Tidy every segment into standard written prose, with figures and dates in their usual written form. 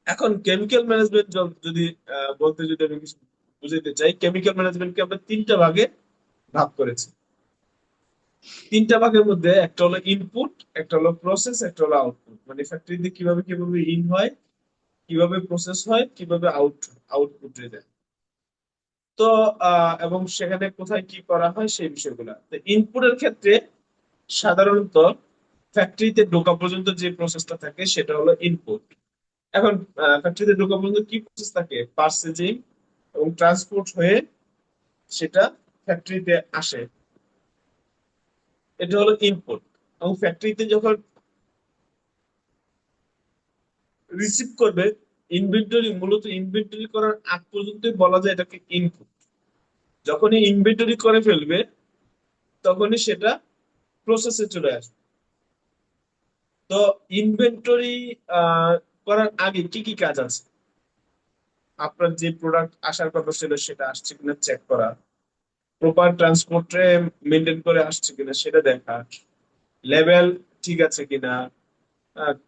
এখন chemical management যদি বলতে যদি আমি কিছু বুঝাইতে চাই, কেমিক্যাল ম্যানেজমেন্টকে আমরা তিনটা ভাগে ভাগ করেছি। তিনটা ভাগের মধ্যে একটা হলো ইনপুট, একটা হলো প্রসেস, একটা হলো আউটপুট। মানে ফ্যাক্টরিতে কিভাবে কিভাবে ইন হয়, কিভাবে প্রসেস হয়, কিভাবে আউটপুটে যায়। তো এবং সেখানে কোথায় কি করা হয় সেই বিষয়গুলো। তো ইনপুটের ক্ষেত্রে সাধারণত ফ্যাক্টরিতে ঢোকা পর্যন্ত যে প্রসেসটা থাকে সেটা হলো ইনপুট। এখন ফ্যাক্টরিতে ঢোকা পর্যন্ত কি প্রসেস থাকে? পার্সেজিং এবং ট্রান্সপোর্ট হয়ে সেটা ফ্যাক্টরিতে আসে, এটা হলো ইনপুট। এবং ফ্যাক্টরিতে যখন রিসিভ করবে ইনভেন্টরি, মূলত ইনভেন্টরি করার আগ পর্যন্তই বলা যায় এটাকে ইনপুট। যখনই ইনভেন্টরি করে ফেলবে তখনই সেটা প্রসেসে চলে আসবে। তো ইনভেন্টরি করার আগে কি কি কাজ আছে? আপনার যে প্রোডাক্ট আসার কথা ছিল সেটা আসছে কিনা চেক করা, প্রপার ট্রান্সপোর্টে মেনটেন করে আসছে কিনা সেটা দেখা, লেভেল ঠিক আছে কিনা,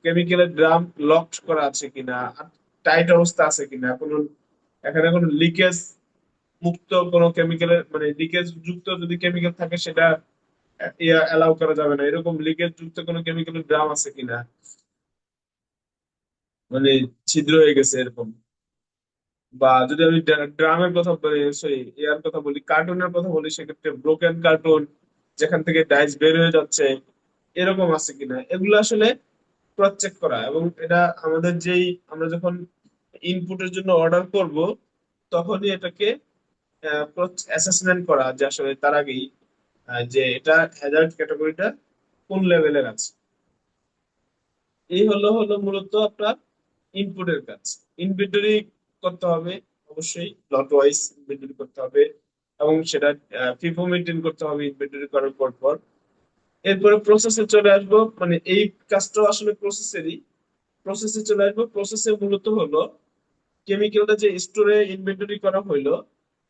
কেমিক্যালের ড্রাম লক করা আছে কিনা, টাইট অবস্থা আছে কিনা, কোনো এখানে কোনো লিকেজ মুক্ত কোনো কেমিক্যালের মানে লিকেজ যুক্ত যদি কেমিক্যাল থাকে সেটা অ্যালাউ করা যাবে না, এরকম লিকেজ যুক্ত কোনো কেমিক্যালের ড্রাম আছে কিনা, মানে ছিদ্র হয়ে গেছে এরকম। বা যদি আমি ড্রামের কথা বলি, সরি এয়ার কথা বলি, কার্টুনের কথা বলি, সেক্ষেত্রে ব্রোকেন কার্টুন যেখান থেকে ডাইস বের হয়ে যাচ্ছে এরকম আছে কিনা, এগুলো আসলে ক্রস চেক করা। এবং এটা আমাদের যেই আমরা যখন ইনপুটের জন্য অর্ডার করব তখনই এটাকে অ্যাসেসমেন্ট করা যে আসলে তার আগেই যে এটা হ্যাজার্ড ক্যাটাগরিটা কোন লেভেলের আছে। এই হলো হলো মূলত আপনার ইনপুটের কাজ। ইনভেন্টরি করতে হবে, অবশ্যই লট ওয়াইজ ইনভেন্টরি করতে হবে এবং সেটা ফিফো মেনটেন করতে হবে ইনভেন্টরি করার পর পর। এরপরে প্রসেসে চলে আসবো, মানে এই কাজটাও আসলে প্রসেসেরই। প্রসেসে চলে আসবো, প্রসেসে মূলত হলো কেমিক্যালটা যে স্টোরে ইনভেন্টরি করা হইলো,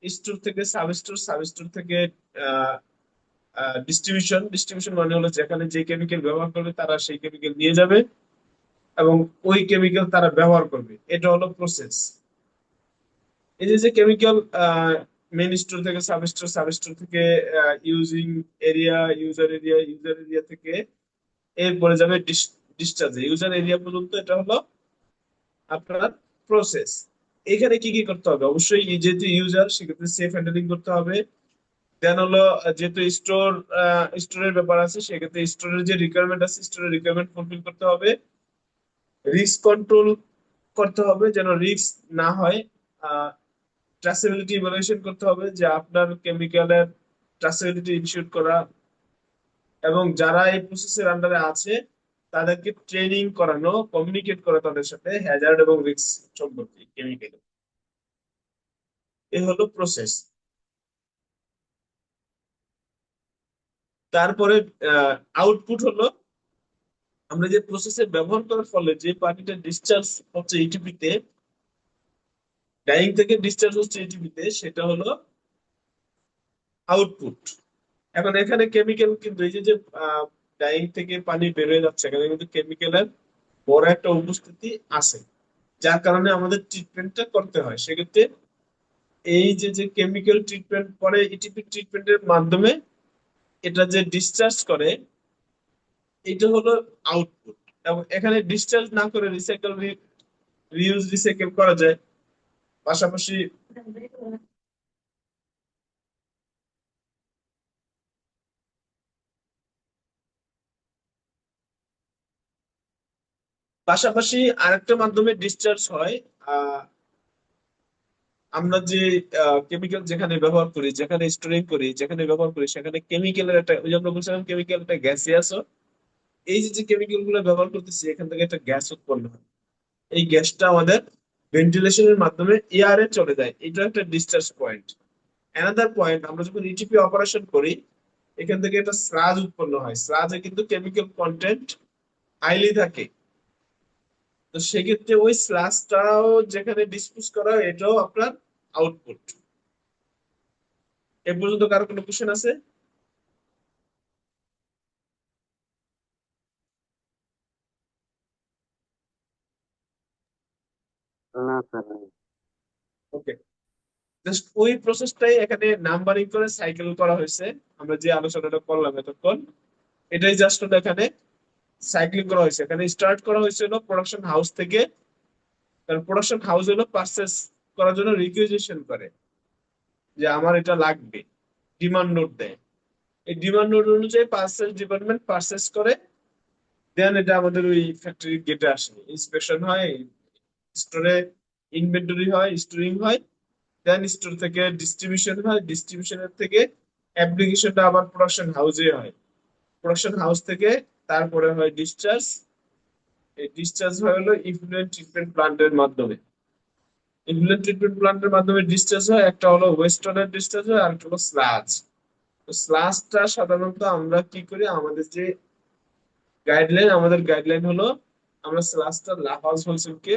স্টোর থেকে সাব স্টোর, সাব স্টোর থেকে ডিস্ট্রিবিউশন। ডিস্ট্রিবিউশন মানে হলো যেখানে যে কেমিক্যাল ব্যবহার করবে তারা সেই কেমিক্যাল নিয়ে যাবে এবং ওই কেমিক্যাল তারা ব্যবহার করবে, এটা হলো প্রসেস। এই যে যে কেমিক্যাল মেন স্টোর থেকে সাব স্টোর, সাব স্টোর থেকে using area, user area, user area থেকে এরপরে যাবে ডিসচার্জে, ইউজার এরিয়া পর্যন্ত, এটা হলো আপনার প্রসেস। এখানে কি কি করতে হবে? অবশ্যই যেহেতু ইউজার সেক্ষেত্রে সেফ হ্যান্ডলিং করতে হবে। দেন হলো যেহেতু স্টোরের ব্যাপার আছে সেক্ষেত্রে স্টোরের যে রিকোয়ারমেন্ট আছে স্টোরের রিকোয়ারমেন্ট ফুলফিল করতে হবে। রিস্ক কন্ট্রোল করতে হবে যেন রিস্ক না হয়। ট্রাসেবিলিটি ইভালুয়েশন করতে হবে যে আপনার কেমিক্যালের ট্রাসেবিলিটি ইনশিওর করা, এবং যারা এই প্রসেসের আন্ডারে আছে তাদেরকে ট্রেনিং করানো, কমিউনিকেট করা তাদের সাথে হ্যাজার্ড এবং রিস্ক সম্পর্কে কেমিক্যাল। এই হলো প্রসেস। তারপরে আউটপুট হলো আমরা যে প্রসেসে ব্যবহার করার ফলে যে পানিটা ডিসচার্জ হচ্ছে ইটিপিতে, ডাইং থেকে ডিসচার্জ হচ্ছে ইটিপিতে, সেটা হলো আউটপুট। এখন এখানে কেমিক্যাল কিন্তু এই যে যে ডাইং থেকে পানি বের হয়ে যাচ্ছে এখানে কিন্তু কেমিক্যালের বড় একটা উপস্থিতি আছে, যার কারণে আমাদের ট্রিটমেন্টটা করতে হয়। সেক্ষেত্রে এই যে যে কেমিক্যাল ট্রিটমেন্ট করে ইটিপি ট্রিটমেন্টের মাধ্যমে এটা যে ডিসচার্জ করে এটা হলো আউটপুট। এবং এখানে ডিসচার্জ না করে রিসাইকেল, রিইউজ, রিসাইকেল করা যায়। পাশাপাশি পাশাপাশি আরেকটা মাধ্যমে ডিসচার্জ হয়। আহ আমরা যে কেমিক্যাল যেখানে ব্যবহার করি, যেখানে স্টোরিং করি, যেখানে ব্যবহার করি সেখানে কেমিক্যালের একটা, ওই যে আমরা বলছিলাম কেমিক্যাল একটা গ্যাসিয়াস। এই যে যে কেমিক্যাল গুলো ব্যবহার করতেছি এখান থেকে একটা গ্যাস উৎপন্ন হয়। এই গ্যাসটা আমাদের ভেন্টিলেশনের মাধ্যমে এয়ারে চলে যায়, এটা একটা ডিসচার্জ পয়েন্ট। অ্যানাদার পয়েন্ট, আমরা যখন ইটিপি অপারেশন করি এখান থেকে একটা স্রাজ উৎপন্ন হয়, স্রাজে কিন্তু কেমিক্যাল কন্টেন্ট হাইলি থাকে। তো সেক্ষেত্রে ওই স্লাশটাও যেখানে ডিসপোজ করা হয় এটাও আপনার আউটপুট। এ পর্যন্ত কারো কোনো কোশ্চেন আছে? না স্যার। ওকে, জাস্ট ওই প্রসেসটাই এখানে নাম্বারিং করে সাইকেল করা হয়েছে। আমরা যে আলোচনাটা করলাম এতক্ষণ, এটাই জাস্ট হলো এখানে সাইক্লিং করা হয়েছে। এখানে স্টার্ট করা হয়েছিল প্রোডাকশন হাউস থেকে, কারণ প্রোডাকশন হাউস হলো পারচেস করার জন্য রিকুইজিশন করে যে আমার এটা লাগবে, ডিমান্ড নোট দেয়। এই ডিমান্ড নোট অনুযায়ী পারচেস ডিপার্টমেন্ট পারচেস করে, দেন এটা আমাদের ওই ফ্যাক্টরি গেটে আসে, ইন্সপেকশন হয়, স্টোরে ইনভেন্টরি হয়, স্টোরিং হয়, দেন স্টোর থেকে ডিস্ট্রিবিউশন হয়, ডিস্ট্রিবিউশনের থেকে অ্যাপ্লিকেশনটা আবার প্রোডাকশন হাউসে হয়, প্রোডাকশন হাউস থেকে তারপরে হয় ডিসচার্জ। এই ডিসচার্জ হয় হলো ইফলুয়েন্ট ট্রিটমেন্ট প্লান্টের মাধ্যমে। ইফলুয়েন্ট ট্রিটমেন্ট প্লান্টের মাধ্যমে ডিসচার্জ হয়, একটা হলো ওয়েস্টার্নের ডিসচার্জ হয়, আর একটা হলো স্লাজ। তো স্লাজটা সাধারণত আমরা কি করি, আমাদের যে গাইডলাইন, আমাদের গাইডলাইন হলো আমরা স্লাজটা লাফাজ হোলসেলকে